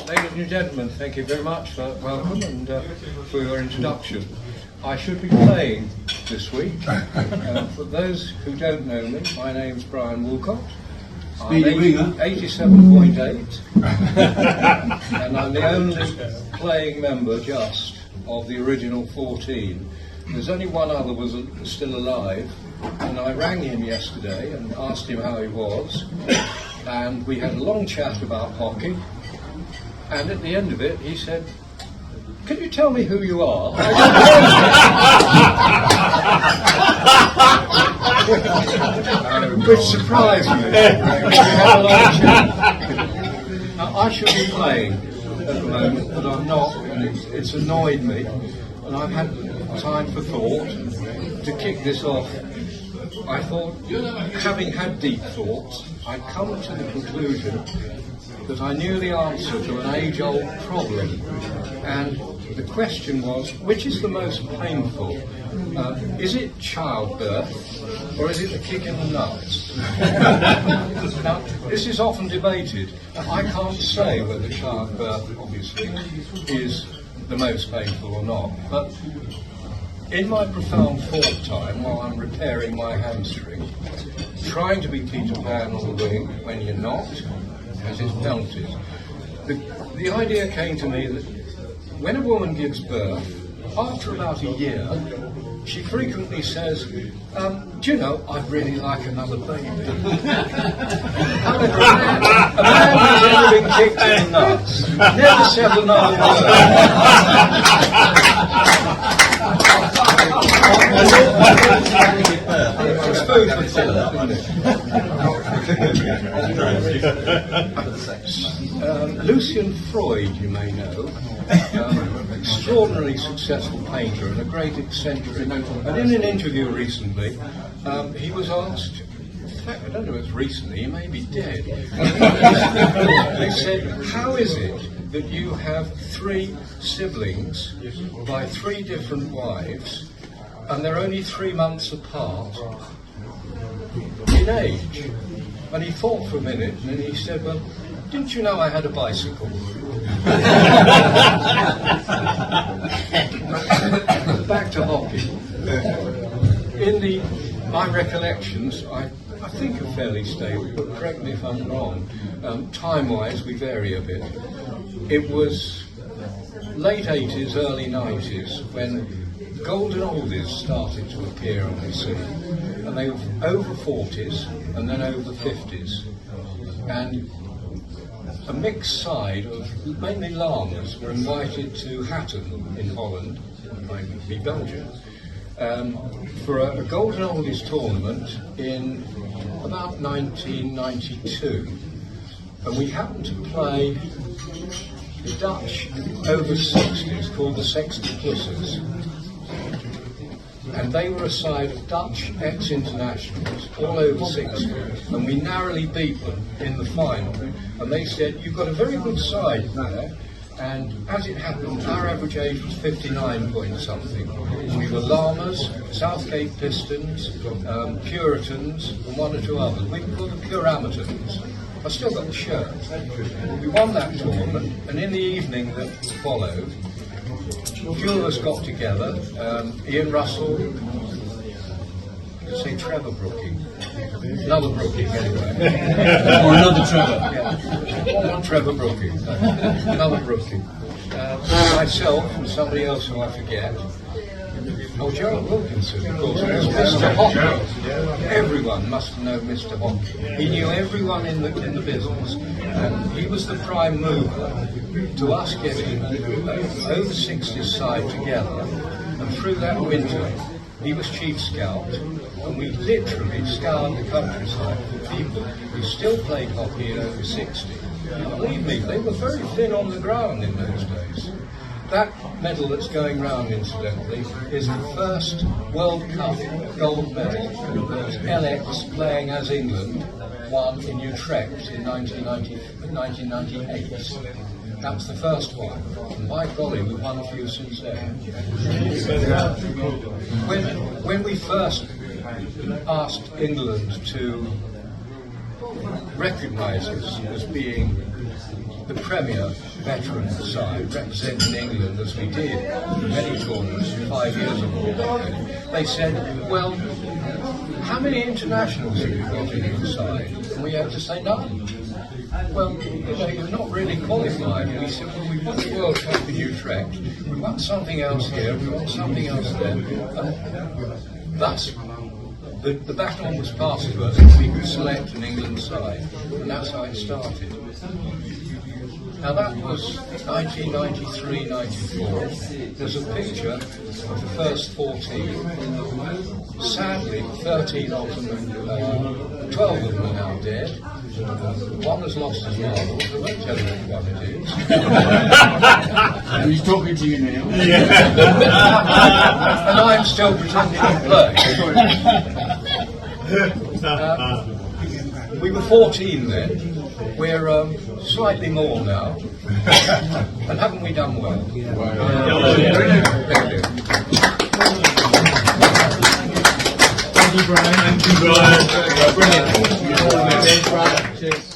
Ladies and gentlemen, thank you very much for welcome and for your introduction. I should be playing this week. For those who don't know me, my name's Brian Woolcott. I'm 87.8 and I'm the only playing member just of the original 14. There's only one other was still alive, and I rang him yesterday and asked him how he was, and we had a long chat about hockey. And at the end of it, he said, "Can you tell me who you are?" Which surprised me. We had a long chat. Now, I should be playing at the moment, but I'm not, and it's annoyed me. And I've had time for thought. To kick this off, I thought, having had deep thoughts, I'd come to the conclusion that I knew the answer to an age-old problem, and the question was, which is the most painful? Is it childbirth, or is it the kick in the nuts? Now, this is often debated. I can't say whether childbirth, obviously, is the most painful or not, but in my profound thought time, while I'm repairing my hamstring, trying to be Peter Pan on the wing when you're not, as is melted, the idea came to me that when a woman gives birth, after about a year, she frequently says, "Do you know, I'd really like another baby." However, a man who's ever been kicked in the nuts never said another word. It's food for thought, isn't it? Lucian Freud, you may know, extraordinarily successful painter and a great eccentric. And in an interview recently, he was asked, in fact, I don't know if it's recently, he may be dead. They said, "How is it that you have 3 siblings by 3 different wives, and they're only 3 months apart in age?" And he thought for a minute, and then he said, "Well, didn't you know I had a bicycle?" Back to hockey. In my recollections, I think are fairly stable, but correct me if I'm wrong. Time-wise, we vary a bit. It was late 80s, early 90s when golden oldies started to appear on the scene, and they were over 40s and then over 50s, and a mixed side of mainly llamas were invited to Hatton in Holland, maybe Belgium, for a golden oldies tournament in about 1992, and we happened to play the Dutch over 60s called the 60 Plussers. And they were a side of Dutch ex-internationals, all over 60, and we narrowly beat them in the final. And they said, "You've got a very good side there," and as it happened, our average age was 59 point something. We were Llamas, Southgate Pistons, Puritans, and 1 or 2 others. We were the pure amateurs. I still got the shirt. We won that tournament, and in the evening that followed, a few of us got together, Ian Russell, say Trevor Brooking, another Brooking anyway. Or another Trevor. Yeah. One Trevor Brooking, another Brooking. Myself and somebody else who I forget. Oh, Gerald Wilkinson, of course, Mr. Hockey. Everyone must know Mr. Hockey. He knew everyone in the business, and he was the prime mover to us getting over 60s side together. And through that winter, he was chief scout, and we literally scoured the countryside for people who still played hockey in over 60. Believe me, they were very thin on the ground in those days. That medal that's going round, incidentally, is the first World Cup gold medal that LAX, playing as England, won in Utrecht in 1998. That was the first one, and by golly, we've won a few since then. When we first asked England to recognise us as being the premier veteran side, representing England as we did in many tournaments 5 years ago, they said, well, how many internationals have you got in your side? And we had to say none. Well, you're not really qualified. And we said, well, we won the World Cup in Utrecht, we want something else here, we want something else there. And thus, the baton was passed to us, and we could select an England side, and that's how it started. Now that was 1993-94. There's a picture of the first 14. Sadly, 13 of them, 12 of them are now dead. One has lost his marbles. I won't tell you which one it is. He's talking to you now. And I'm still pretending to play. We were 14 then. We're slightly more now. And haven't we done well? Yeah. Thank you, Brian. Thank you, Brian. Brilliant. Cheers.